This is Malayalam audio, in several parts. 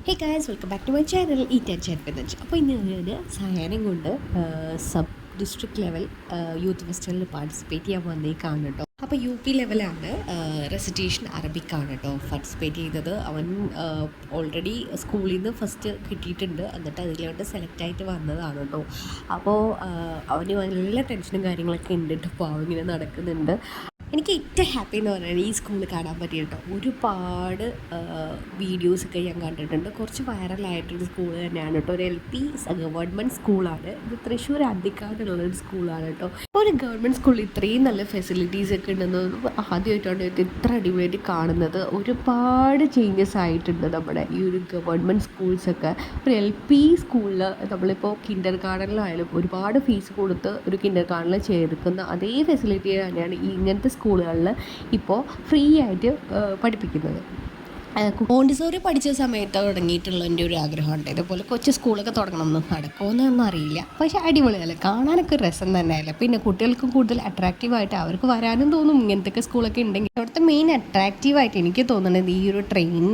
Hey guys, welcome back to my channel Eat and Chat with Anj. അപ്പോൾ ഇന്ന് ഞാൻ സയാനം കൊണ്ട് സബ് ഡിസ്ട്രിക്ട് ലെവൽ യൂത്ത് ഫെസ്റ്റിവലിൽ പാർട്ടിസിപ്പേറ്റ് ചെയ്യാൻ വന്നേക്കാണ് കേട്ടോ. അപ്പോൾ UP ലെവലാണ് റെസിറ്റേഷൻ അറബിക്കാണ് കേട്ടോ പാർട്ടിസിപ്പേറ്റ് ചെയ്തത്. അവൻ ഓൾറെഡി സ്കൂളിൽ നിന്ന് ഫസ്റ്റ് കിട്ടിയിട്ടുണ്ട്, എന്നിട്ട് അതിലോട്ട് സെലക്ട് ആയിട്ട് വന്നതാണ് കേട്ടോ. അപ്പോൾ അവന് നല്ല ടെൻഷനും കാര്യങ്ങളൊക്കെ ഉണ്ട് കേട്ടോ. അപ്പോൾ അവനിങ്ങനെ നടക്കുന്നുണ്ട്. എനിക്ക് ഏറ്റവും ഹാപ്പി എന്ന് പറഞ്ഞാൽ ഈ സ്കൂളിൽ കാണാൻ പറ്റിയ കേട്ടോ. ഒരുപാട് വീഡിയോസൊക്കെ ഞാൻ കണ്ടിട്ടുണ്ട്. കുറച്ച് വൈറലായിട്ടൊരു സ്കൂൾ തന്നെയാണ് കേട്ടോ. ഒരു LP ഗവൺമെൻറ് സ്കൂളാണ് ഇത്. തൃശ്ശൂർ അന്തിക്കാടുള്ളൊരു സ്കൂളാണ് കേട്ടോ. ഒരു ഗവൺമെൻറ് സ്കൂളിൽ ഇത്രയും നല്ല ഫെസിലിറ്റീസൊക്കെ ഉണ്ടെന്ന് ആദ്യമായിട്ടാണ് ഇത്ര അടിപൊളിയായിട്ട് കാണുന്നത്. ഒരുപാട് ചേഞ്ചസ് ആയിട്ടുണ്ട് നമ്മുടെ ഈ ഒരു ഗവൺമെൻറ് സ്കൂൾസൊക്കെ. ഒരു LP സ്കൂളിൽ നമ്മളിപ്പോൾ കിൻഡർ ഗാർഡനിലായാലും ഒരുപാട് ഫീസ് കൊടുത്ത് ഒരു കിൻഡർ ഗാർഡനിൽ ചേർക്കുന്ന അതേ ഫെസിലിറ്റി തന്നെയാണ് ഈ ഇങ്ങനത്തെ സ്കൂളുകളിൽ ഇപ്പോൾ ഫ്രീ ആയിട്ട് പഠിപ്പിക്കുന്നത്. മോണ്ടിസോറി പഠിച്ച സമയത്ത് തുടങ്ങിയിട്ടുള്ള എൻ്റെ ഒരു ആഗ്രഹമുണ്ട്. ഇതുപോലെ കൊച്ചു സ്കൂളൊക്കെ തുടങ്ങണമെന്ന് നടക്കുമെന്നൊന്നും അറിയില്ല, പക്ഷേ അടിപൊളിയല്ലേ, കാണാനൊക്കെ രസം തന്നെയല്ല. പിന്നെ കുട്ടികൾക്കും കൂടുതൽ അട്രാക്റ്റീവായിട്ട് അവർക്ക് വരാനും തോന്നും ഇങ്ങനത്തെ സ്കൂളൊക്കെ ഉണ്ടെങ്കിൽ. അവിടുത്തെ മെയിൻ അട്രാക്റ്റീവായിട്ട് എനിക്ക് തോന്നുന്നത് ഈ ഒരു ട്രെയിൻ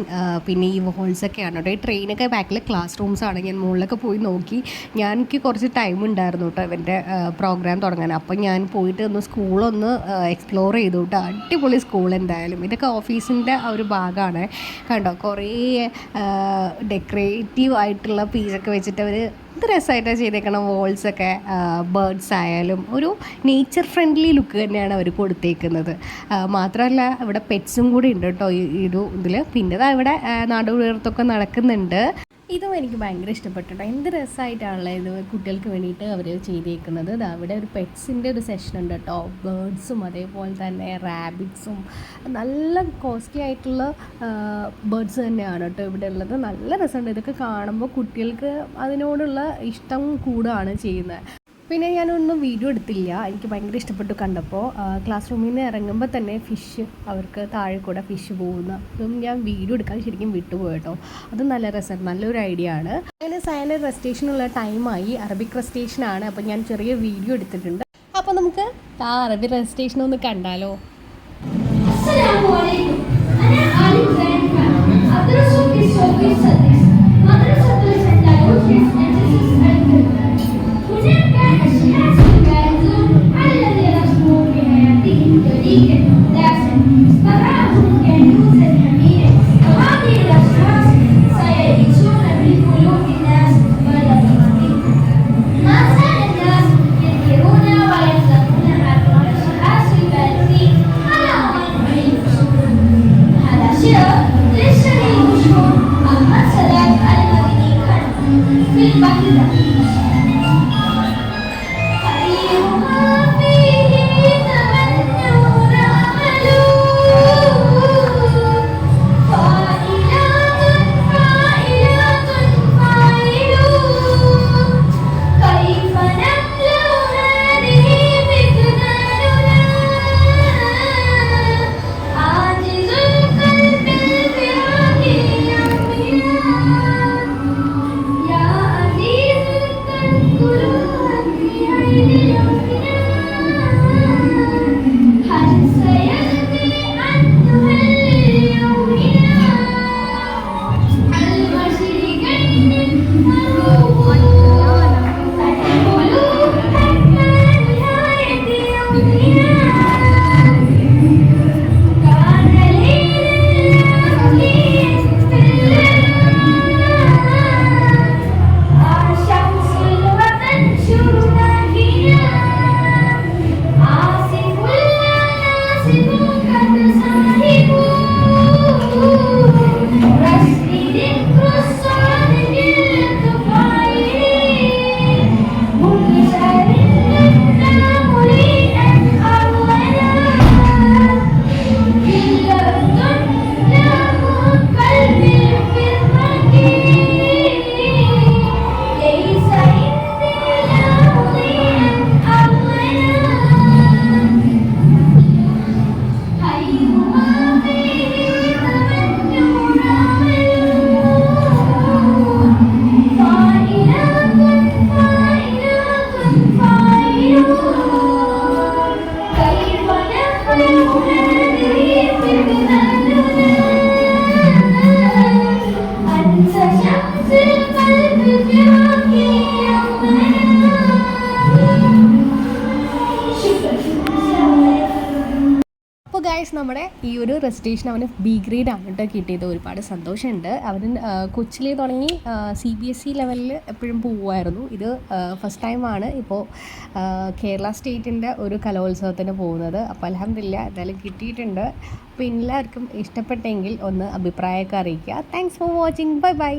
പിന്നെ ഈ വോൾസൊക്കെയാണ് കേട്ടോ. ഈ ട്രെയിനൊക്കെ ബാക്കിൽ ക്ലാസ് റൂംസാണ്. ഞാൻ മുകളിലൊക്കെ പോയി നോക്കി. എനിക്ക് കുറച്ച് ടൈം ഉണ്ടായിരുന്നു കേട്ടോ ഇവൻ്റെ പ്രോഗ്രാം തുടങ്ങാൻ. അപ്പം ഞാൻ പോയിട്ട് ഒന്ന് സ്കൂളൊന്ന് എക്സ്പ്ലോർ ചെയ്തു കേട്ടോ. അടിപൊളി സ്കൂൾ എന്തായാലും. ഇതൊക്കെ ഓഫീസിൻ്റെ ആ ഒരു ഭാഗമാണ് കണ്ടോ. കുറേ ഡെക്കറേറ്റീവ് ആയിട്ടുള്ള പീസൊക്കെ വെച്ചിട്ട് അവർ ഇത് രസമായിട്ടാണ് ചെയ്തേക്കണം. വോൾസൊക്കെ ബേർഡ്സ് ആയാലും ഒരു നേച്ചർ ഫ്രണ്ട്ലി ലുക്ക് തന്നെയാണ് അവർ കൊടുത്തേക്കുന്നത്. മാത്രമല്ല ഇവിടെ പെറ്റ്സും കൂടി ഉണ്ട് കേട്ടോ ഈ ഒരു ഇതിൽ. പിന്നെ ഇവിടെ നാടുവീർത്തൊക്കെ നടക്കുന്നുണ്ട്. ഇതും എനിക്ക് ഭയങ്കര ഇഷ്ടപ്പെട്ടു. എന്ത് രസമായിട്ടാണല്ലോ ഇത് കുട്ടികൾക്ക് വേണ്ടിയിട്ട് അവർ ചെയ്തേക്കുന്നത്. അവിടെ ഒരു പെറ്റ്സിൻ്റെ ഒരു സെഷൻ ഉണ്ട് കേട്ടോ. ബേർഡ്സും അതേപോലെ തന്നെ റാബിറ്റ്സും നല്ല കോസ്റ്റ്ലി ആയിട്ടുള്ള ബേർഡ്സ് തന്നെയാണ് കേട്ടോ ഇവിടെ ഉള്ളത്. നല്ല രസമുണ്ട്. ഇതൊക്കെ കാണുമ്പോൾ കുട്ടികൾക്ക് അതിനോടുള്ള ഇഷ്ടം കൂടുകയാണ് ചെയ്യുന്നത്. പിന്നെ ഞാനൊന്നും വീഡിയോ എടുത്തില്ല, എനിക്ക് ഭയങ്കര ഇഷ്ടപ്പെട്ടു കണ്ടപ്പോൾ. ക്ലാസ് റൂമിൽ നിന്ന് ഇറങ്ങുമ്പോൾ തന്നെ ഫിഷ്, അവർക്ക് താഴെ കൂടെ ഫിഷ് പോകുന്ന ഇതും ഞാൻ വീഡിയോ എടുക്കാൻ ശരിക്കും വിട്ടുപോയി കേട്ടോ. അത് നല്ല രസമാണ്, നല്ലൊരു ഐഡിയ ആണ്. അങ്ങനെ സയന റെസ്റ്റേഷനുള്ള ടൈമായി. അറബിക് റെസ്റ്റേഷനാണ്. അപ്പോൾ ഞാൻ ചെറിയ വീഡിയോ എടുത്തിട്ടുണ്ട്. അപ്പോൾ നമുക്ക് ആ അറബി റെസ്റ്റേഷൻ ഒന്ന് കണ്ടാലോ. ليس لي مشهور أما السلام ഗൈസ് നമ്മുടെ ഈ ഒരു റെസിറ്റേഷൻ അവന് ബി ഗ്രേഡ് ആണ് കേട്ടോ കിട്ടിയത്. ഒരുപാട് സന്തോഷമുണ്ട്. അവന് കൊച്ചിലേ തുടങ്ങി CBSE ലെവലിൽ എപ്പോഴും പോവുമായിരുന്നു. ഇത് ഫസ്റ്റ് ടൈമാണ് ഇപ്പോൾ കേരള സ്റ്റേറ്റിൻ്റെ ഒരു കലോത്സവത്തിന് പോകുന്നത്. അപ്പോൾ അൽഹംദുലില്ലാ എന്തായാലും കിട്ടിയിട്ടുണ്ട്. അപ്പോൾ എല്ലാവർക്കും ഇഷ്ടപ്പെട്ടെങ്കിൽ ഒന്ന് അഭിപ്രായമൊക്കെ അറിയിക്കുക. Thanks for watching. Bye bye.